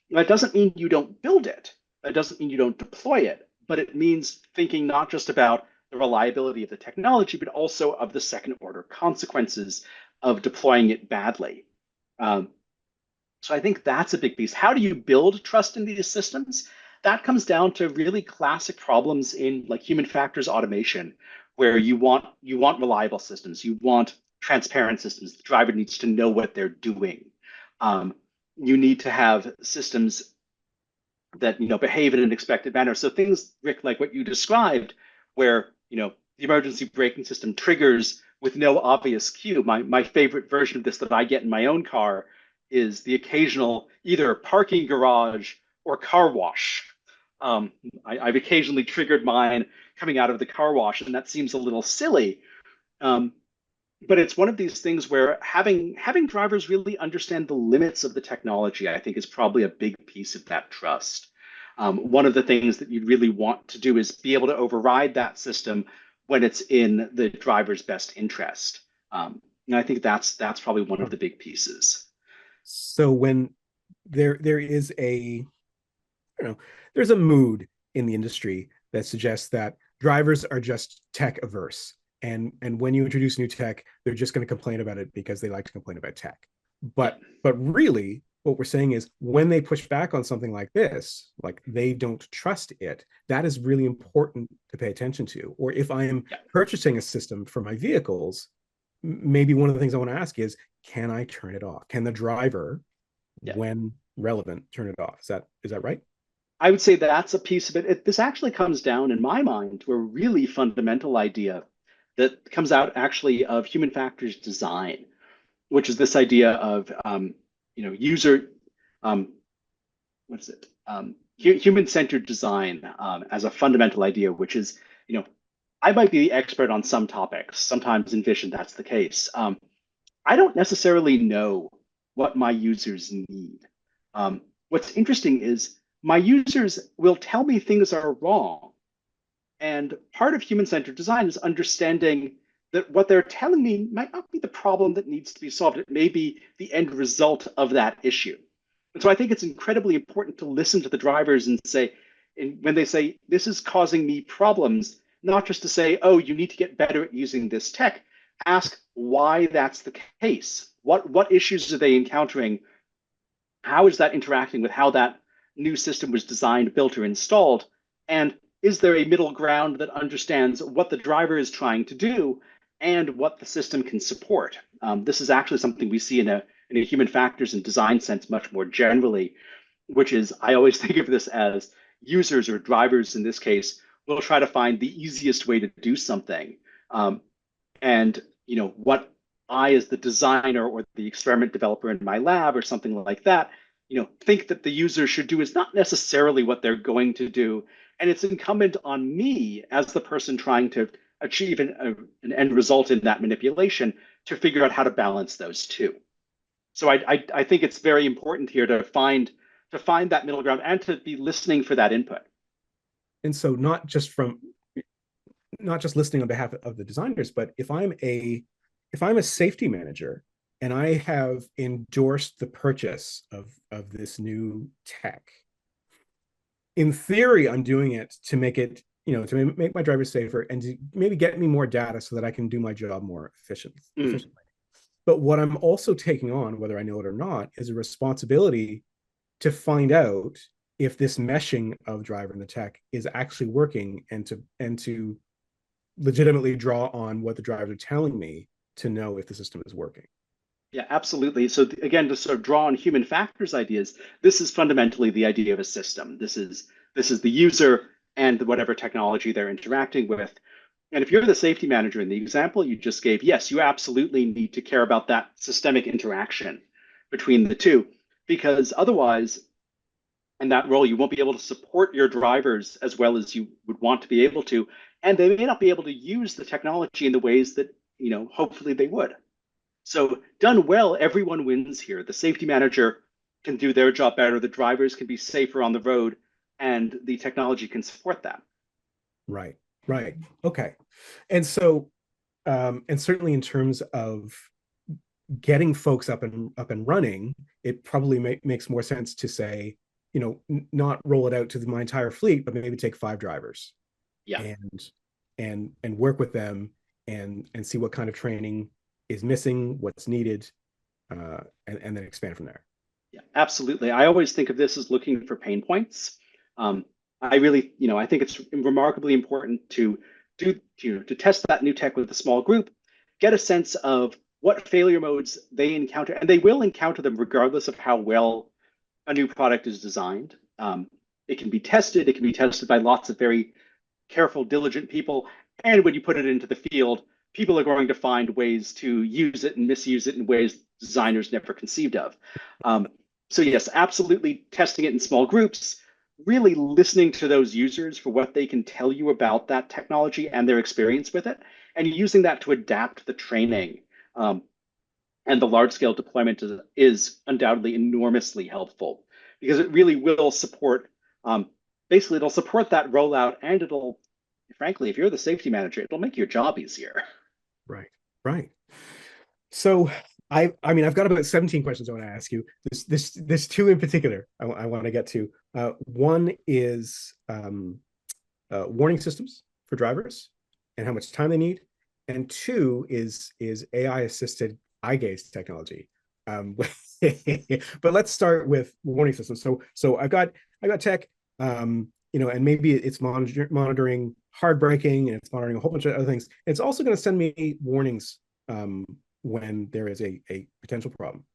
Speaker 2: That doesn't mean you don't build it. That doesn't mean you don't deploy it, but it means thinking not just about the reliability of the technology, but also of the second order consequences of deploying it badly. Um, so I think that's a big piece. How do you build trust in these systems? That comes down to really classic problems in like human factors automation, where you want reliable systems, you want transparent systems. The driver needs to know what they're doing. Um, you need to have systems that behave in an expected manner. So things, Rick, like what you described, where the emergency braking system triggers with no obvious cue. My favorite version of this that I get in my own car is the occasional either parking garage or car wash. I've occasionally triggered mine coming out of the car wash, and that seems a little silly. Um, but it's one of these things where having drivers really understand the limits of the technology, I think, is probably a big piece of that trust. One of the things that you'd really want to do is be able to override that system when it's in the driver's best interest. And I think that's probably one of
Speaker 1: Huh.
Speaker 2: the big pieces.
Speaker 1: So when there is a, you know, there's a mood in the industry that suggests that drivers are just tech averse, and when you introduce new tech, they're just going to complain about it because they like to complain about tech.
Speaker 2: Yeah,
Speaker 1: But really, what we're saying is when they push back on something like this, like they don't trust it, that is really important to pay attention to. Or if I am
Speaker 2: yeah,
Speaker 1: purchasing a system for my vehicles, maybe one of the things I want to ask is, can I turn it off? Can the driver,
Speaker 2: yeah.
Speaker 1: when relevant, turn it off? Is that right?
Speaker 2: I would say that's a piece of it. This actually comes down, in my mind, to a really fundamental idea that comes out actually of human factors design, which is this idea of user um, what is it? Human-centered design as a fundamental idea, which is, you know, I might be the expert on some topics. Sometimes in vision, that's the case. I don't necessarily know what my users need. What's interesting is my users will tell me things are wrong. And part of human-centered design is understanding that what they're telling me might not be the problem that needs to be solved. It may be the end result of that issue. And so I think it's incredibly important to listen to the drivers and say, and when they say, this is causing me problems, not just to say, oh, you need to get better at using this tech, ask why that's the case. What issues are they encountering? How is that interacting with how that new system was designed, built, or installed? And is there a middle ground that understands what the driver is trying to do and what the system can support? This is actually something we see in a human factors and design sense much more generally, which is I always think of this as users or drivers in this case will try to find the easiest way to do something. Um, and what I, as the designer or the experiment developer in my lab or something like that, think that the user should do is not necessarily what they're going to do. And it's incumbent on me as the person trying to achieve an end result in that manipulation to figure out how to balance those two. So I think it's very important here to find that middle ground and to be listening for that input.
Speaker 1: And so not just listening on behalf of the designers, but if I'm a safety manager and I have endorsed the purchase of this new tech, in theory, I'm doing it to make it, to make my drivers safer and to maybe get me more data so that I can do my job more
Speaker 2: Mm,
Speaker 1: efficiently. But what I'm also taking on, whether I know it or not, is a responsibility to find out if this meshing of driver and the tech is actually working, and to legitimately draw on what the drivers are telling me to know if the system is working.
Speaker 2: yeah, absolutely. So again, to sort of draw on human factors ideas, this is fundamentally the idea of a system. This is the user and whatever technology they're interacting with. And if you're the safety manager in the example you just gave, yes, you absolutely need to care about that systemic interaction between the two, because otherwise, in that role, you won't be able to support your drivers as well as you would want to be able to, and they may not be able to use the technology in the ways that hopefully they would. So done well, everyone wins here. The safety manager can do their job better, the drivers can be safer on the road, and the technology can support that.
Speaker 1: Right, right. Okay. And so, and certainly in terms of getting folks up and running, it probably makes more sense to say, not roll it out to my entire fleet, but maybe take 5 drivers
Speaker 2: Yeah.
Speaker 1: and and work with them and see what kind of training is missing, what's needed, and then expand from there.
Speaker 2: Yeah, absolutely. I always think of this as looking for pain points. Um, I really, I think it's remarkably important to test that new tech with a small group, get a sense of what failure modes they encounter, and they will encounter them regardless of how well a new product is designed. It can be tested. It can be tested by lots of very careful, diligent people. And when you put it into the field, people are going to find ways to use it and misuse it in ways designers never conceived of. Um, so yes, absolutely testing it in small groups, really listening to those users for what they can tell you about that technology and their experience with it, and using that to adapt the training. And the large scale deployment is undoubtedly enormously helpful because it really will support, basically, it'll support that rollout and it'll, frankly, if you're the safety manager, it'll make your job easier.
Speaker 1: Right, right. So I mean I've got about 17 questions I want to ask you. There's two in particular I want to get to. One is warning systems for drivers and how much time they need, and two is AI assisted eye gaze technology. Um, but let's start with warning systems. So I got tech, and maybe it's monitoring hard braking and it's monitoring a whole bunch of other things. It's also going to send me warnings um, when there is a potential problem.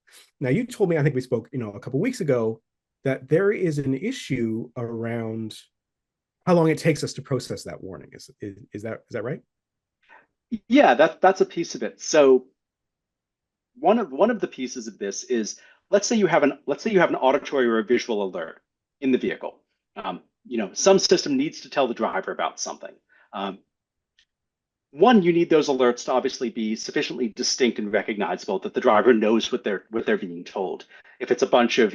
Speaker 1: Now, you told me, I think we spoke, a couple of weeks ago, that there is an issue around how long it takes us to process that warning. Is that right?
Speaker 2: Yeah, that's a piece of it. So one of the pieces of this is let's say you have an auditory or a visual alert in the vehicle. Some system needs to tell the driver about something. Um, One, you need those alerts to obviously be sufficiently distinct and recognizable that the driver knows what they're being told. If it's a bunch of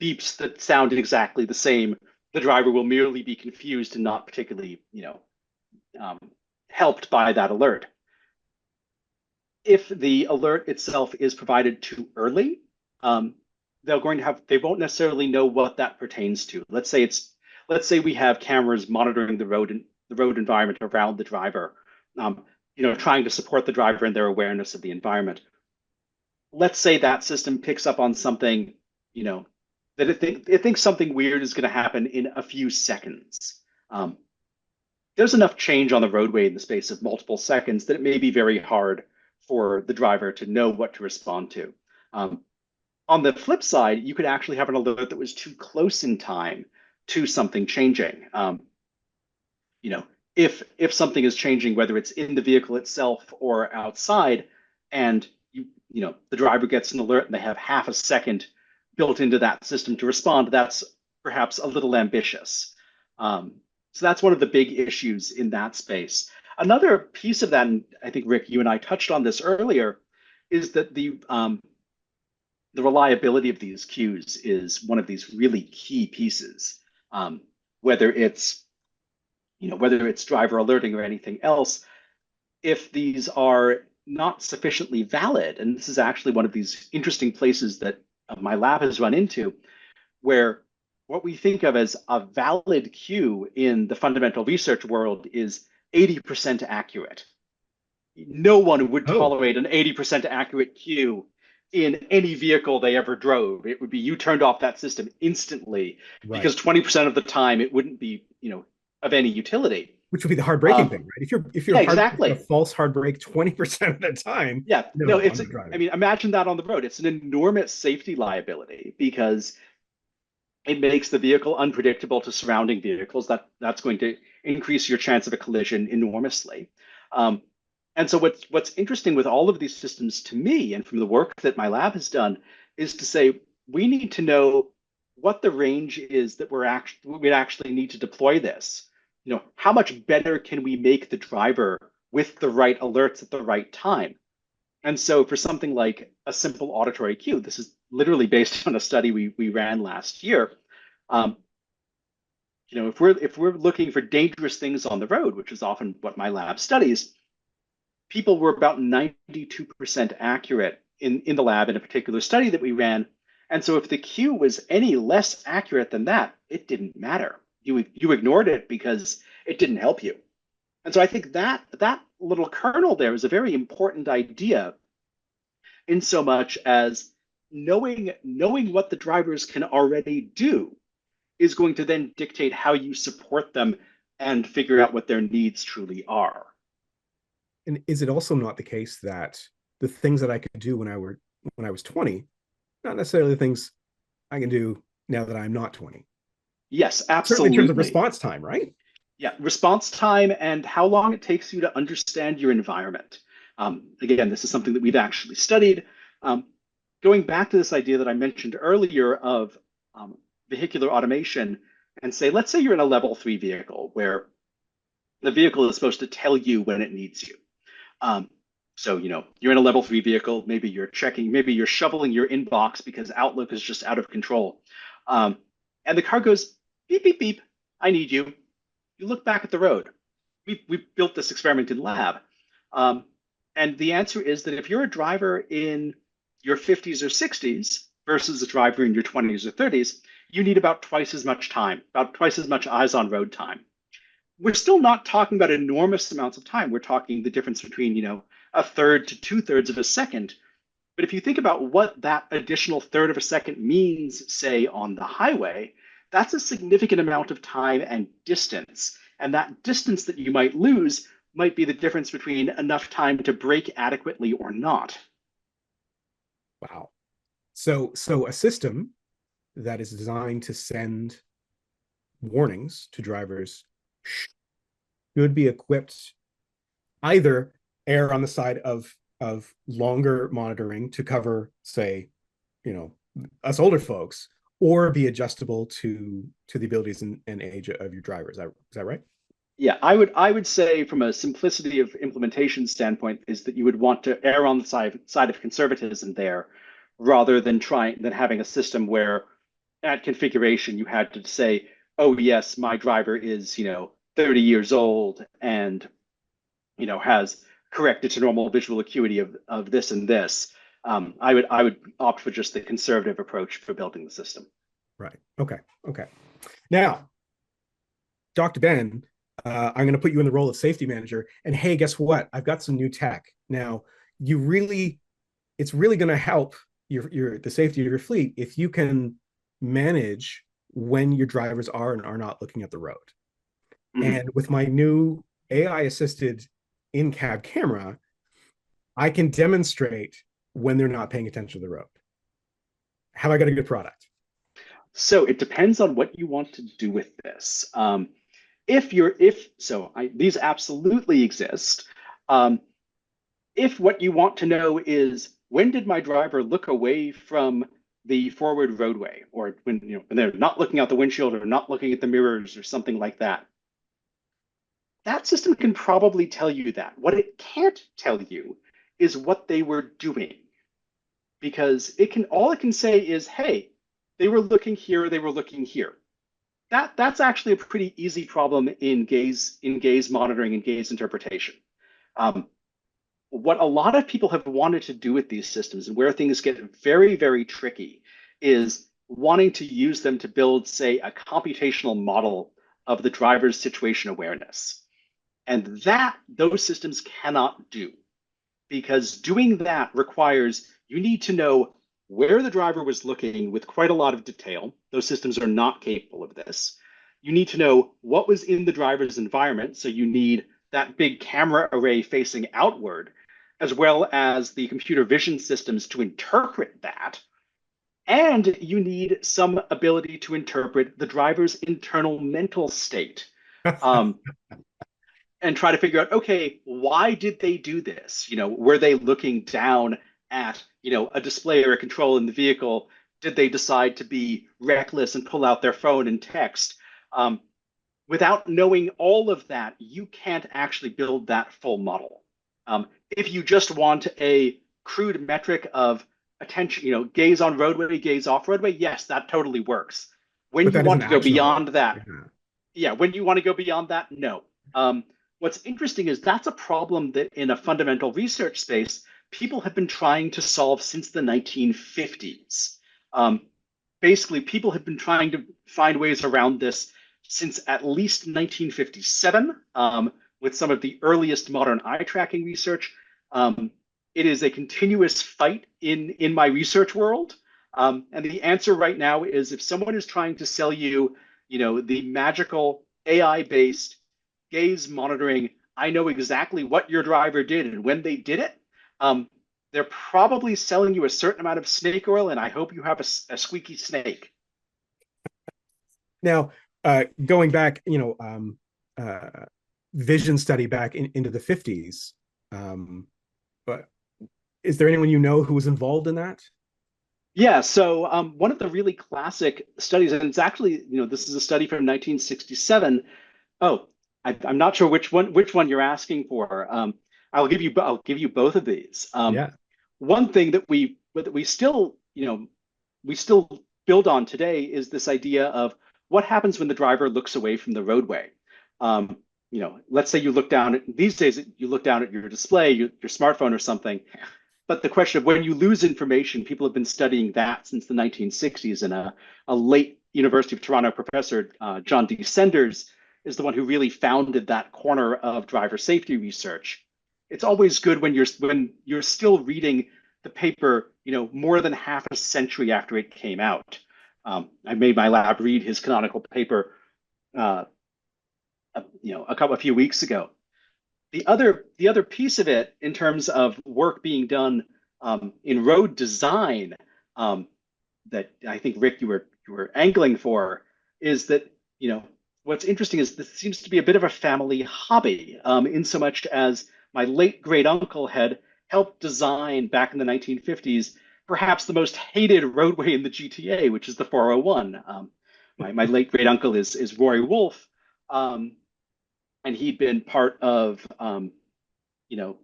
Speaker 2: beeps that sound exactly the same, the driver will merely be confused and not particularly um, helped by that alert. If the alert itself is provided too early, um, they won't necessarily know what that pertains to. Let's say we have cameras monitoring the road environment around the driver, um, trying to support the driver in their awareness of the environment. Let's say that system picks up on something, you know, that it thinks something weird is going to happen in a few seconds. Um, there's enough change on the roadway in the space of multiple seconds that it may be very hard for the driver to know what to respond to. Um, on the flip side, you could actually have an alert that was too close in time to something changing. You know, if something is changing, whether it's in the vehicle itself or outside, and the driver gets an alert and they have half a second built into that system to respond, that's perhaps a little ambitious. Um, so that's one of the big issues in that space. Another piece of that, and I think Rick, you and I touched on this earlier, is that the reliability of these cues is one of these really key pieces. Um, whether it's whether it's driver alerting or anything else, if these are not sufficiently valid, and this is actually one of these interesting places that my lab has run into, where what we think of as a valid cue in the fundamental research world is 80% accurate. No one would
Speaker 1: Oh,
Speaker 2: tolerate an 80% accurate cue in any vehicle they ever drove. It would be you turned off that system instantly
Speaker 1: right.
Speaker 2: because 20% of the time it wouldn't be, of any utility.
Speaker 1: Which would be the hard braking
Speaker 2: Um,
Speaker 1: thing, right? If you're
Speaker 2: yeah,
Speaker 1: hard a
Speaker 2: exactly.
Speaker 1: false hard brake 20% of the time,
Speaker 2: Yeah, no,
Speaker 1: no, I'm not
Speaker 2: I
Speaker 1: driving.
Speaker 2: mean, imagine that on the road. It's an enormous safety liability because it makes the vehicle unpredictable to surrounding vehicles. That's going to increase your chance of a collision enormously. Um, and so what's interesting with all of these systems to me, and from the work that my lab has done, is to say we need to know what the range is that we actually need to deploy this. How much better can we make the driver with the right alerts at the right time? And so for something like a simple auditory cue, this is literally based on a study we ran last year. Um, if we're looking for dangerous things on the road, which is often what my lab studies, people were about 92% accurate in the lab in a particular study that we ran. And so if the cue was any less accurate than that, it didn't matter. You ignored it because it didn't help you. And so I think that little kernel there is a very important idea in so much as knowing what the drivers can already do is going to then dictate how you support them and figure out what their needs truly are.
Speaker 1: And is it also not the case that the things that I could do when I was 20, not necessarily the things I can do now that I'm not 20?
Speaker 2: Yes,
Speaker 1: Certainly in terms of
Speaker 2: absolutely.
Speaker 1: response time, right?
Speaker 2: Yeah, response time and how long it takes you to understand your environment. Again, this is something that we've actually studied. Um, Going back to this idea that I mentioned earlier of um, vehicular automation, and let's say you're in a level 3 vehicle where the vehicle is supposed to tell you when it needs you. Um, so, you're in a level 3 vehicle, maybe you're shoveling your inbox because Outlook is just out of control. Um, and the car goes, beep, beep, beep, I need you look back at the road. We built this experiment in lab. Um, And the answer is that if you're a driver in your 50s or 60s versus a driver in your 20s or 30s, you need about twice as much time, about twice as much eyes on road time. We're still not talking about enormous amounts of time. We're talking the difference between, a third to two-thirds of a second. But if you think about what that additional third of a second means, say, on the highway, that's a significant amount of time and distance. And that distance that you might lose might be the difference between enough time to brake adequately or not.
Speaker 1: Wow. So a system that is designed to send warnings to drivers should be equipped either err on the side of longer monitoring to cover, say, you know, us older folks, or be adjustable to the abilities and age of your driver. Is that right?
Speaker 2: Yeah, I would say from a simplicity of implementation standpoint is that you would want to err on the side of conservatism there, rather than having a system where at configuration you had to say, oh yes, my driver is 30 years old and has corrected to normal visual acuity of this and this. I would opt for just the conservative approach for building the system.
Speaker 1: Right. Okay. Okay. Now, Dr. Ben, I'm going to put you in the role of safety manager. And hey, guess what? I've got some new tech. Now, it's really going to help the safety of your fleet if you can manage when your drivers are and are not looking at the road.
Speaker 2: Mhm.
Speaker 1: And with my new AI assisted in cab camera, I can demonstrate when they're not paying attention to the road. Have I got a good product?
Speaker 2: So it depends on what you want to do with this. If so, these absolutely exist. Um, if what you want to know is when did my driver look away from the forward roadway, or when they're not looking out the windshield or not looking at the mirrors or something like that, that system can probably tell you that. What it can't tell you is what they were doing, because it can say is, hey, they were looking here, they were looking here. That's actually a pretty easy problem in gaze monitoring and gaze interpretation. Um, what a lot of people have wanted to do with these systems, and where things get very, very tricky, is wanting to use them to build, say, a computational model of the driver's situation awareness. And that those systems cannot do, because doing that requires you need to know where the driver was looking with quite a lot of detail. Those systems are not capable of this. You need to know what was in the driver's environment. So you need that big camera array facing outward, as well as the computer vision systems to interpret that. And you need some ability to interpret the driver's internal mental state. Um, and try to figure out, okay, why did they do this? Were they looking down at, a display or a control in the vehicle? Did they decide to be reckless and pull out their phone and text? Without knowing all of that, you can't actually build that full model. If you just want a crude metric of attention, gaze on roadway, gaze off roadway, yes, that totally works. When
Speaker 1: But
Speaker 2: you
Speaker 1: that
Speaker 2: want
Speaker 1: isn't
Speaker 2: to go
Speaker 1: actionable.
Speaker 2: beyond that,
Speaker 1: Yeah.
Speaker 2: yeah, when you want to go beyond that, no. What's interesting is that's a problem that in a fundamental research space, people have been trying to solve since the 1950s. Um, Basically, people have been trying to find ways around this since at least 1957, with some of the earliest modern eye tracking research. Um, it is a continuous fight in my research world. And the answer right now is if someone is trying to sell you, the magical AI-based gaze monitoring, I know exactly what your driver did and when they did it. Um, they're probably selling you a certain amount of snake oil, and I hope you have a squeaky snake.
Speaker 1: Now, going back, uh, vision study back into the 50s. But is there anyone you know who was involved in that?
Speaker 2: Yeah, so one of the really classic studies, and it's actually, this is a study from 1967. Oh, I'm not sure which one you're asking for. I'll give you both of these.
Speaker 1: Yeah.
Speaker 2: One thing that we still we still build on today is this idea of what happens when the driver looks away from the roadway. Um, let's say you look down at these days, you look down at your display, your smartphone or something. But the question of when you lose information, people have been studying that since the 1960s. And a late University of Toronto professor, John D. Senders, is the one who really founded that corner of driver safety research. It's always good when you're still reading the paper, more than half a century after it came out. I made my lab read his canonical paper, uh, a few weeks ago. The other piece of it, in terms of work being done in road design, um, that I think, Rick, you were angling for, is that what's interesting is this seems to be a bit of a family hobby, in so much as my late great uncle had helped design back in the 1950s perhaps the most hated roadway in the GTA, which is the 401. My late great uncle is Roy Wolfe. Um, and he'd been part of you know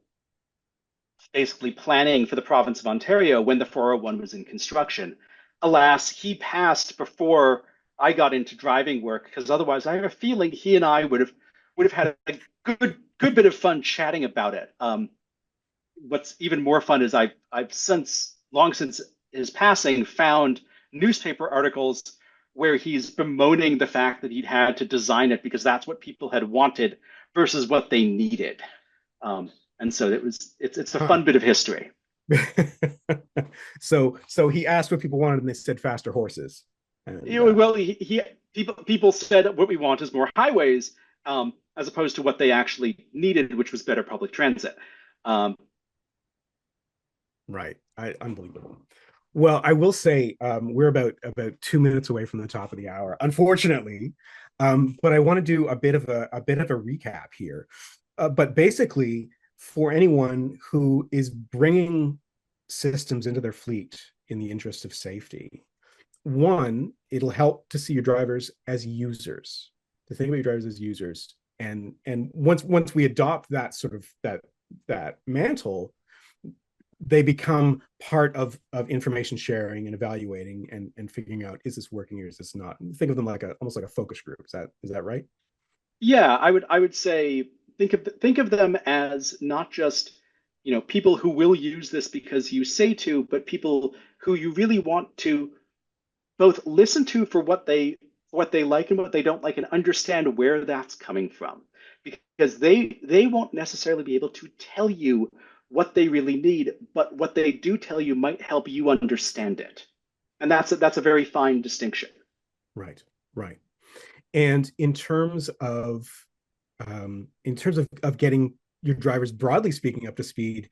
Speaker 2: basically planning for the province of Ontario when the 401 was in construction. Alas, he passed before I got into driving work, because otherwise I have a feeling he and I would have had a good bit of fun chatting about it. What's even more fun is I've since long since his passing found newspaper articles where he's bemoaning the fact that he'd had to design it because that's what people had wanted versus what they needed. And so it's a
Speaker 1: Huh.
Speaker 2: fun bit of history.
Speaker 1: So he asked what people wanted, and they said faster horses. And
Speaker 2: Well, people said what we want is more highways, as opposed to what they actually needed, which was better public transit. Um,
Speaker 1: right, unbelievable. Well, I will say we're about 2 minutes away from the top of the hour, unfortunately. But I want to do a bit of a recap here. But basically, for anyone who is bringing systems into their fleet in the interest of safety, one, it'll help to see your drivers as users, to think about your drivers as users. And once we adopt that sort of that mantle, they become part of information sharing and evaluating and figuring out, is this working or is this not? Think of them like almost like a focus group. Is that right?
Speaker 2: yeah, I would say think of them as not just people who will use this because you say to, but people who you really want to both listen to for what they like and what they don't like, and understand where that's coming from, because they won't necessarily be able to tell you what they really need, but what they do tell you might help you understand it, and that's a very fine distinction.
Speaker 1: Right, right. And in terms of getting your drivers, broadly speaking, up to speed,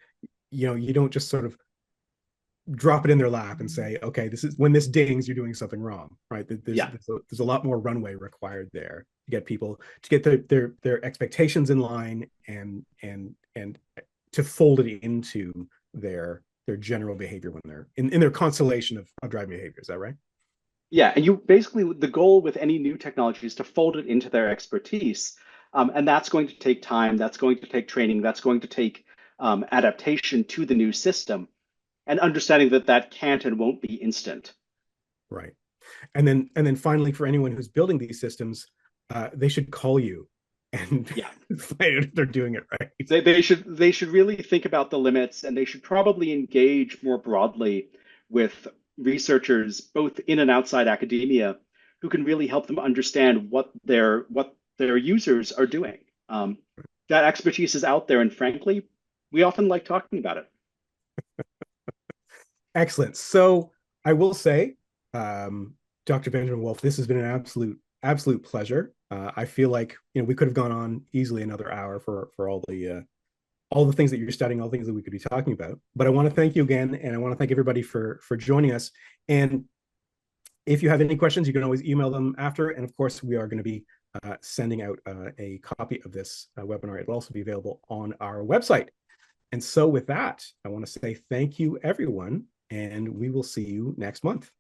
Speaker 1: you don't just sort of drop it in their lap and say, okay, this is when this dings, you're doing something wrong, right? There's
Speaker 2: Yeah.
Speaker 1: there's a, there's a lot more runway required there to get people to get their expectations in line and to fold it into their general behavior when they're in their constellation of driving behavior. Is that right?
Speaker 2: Yeah, and you basically, the goal with any new technology is to fold it into their expertise. And that's going to take time, that's going to take training, that's going to take adaptation to the new system, and understanding that that can't and won't be instant.
Speaker 1: Right. And then finally, for anyone who's building these systems, they should call you and
Speaker 2: Yeah,
Speaker 1: find out if they're doing it right.
Speaker 2: they should really think about the limits, and they should probably engage more broadly with researchers both in and outside academia who can really help them understand what their users are doing. That expertise is out there, and frankly, we often like talking about it.
Speaker 1: Excellent. So I will say, um, Dr. Benjamin Wolfe, this has been an absolute pleasure. I feel like we could have gone on easily another hour for all the things that you're studying, all the things that we could be talking about. But I want to thank you again, and I want to thank everybody for joining us. And if you have any questions, you can always email them after. And of course, we are going to be sending out a copy of this webinar. It will also be available on our website. And so with that, I want to say thank you, everyone, and we will see you next month.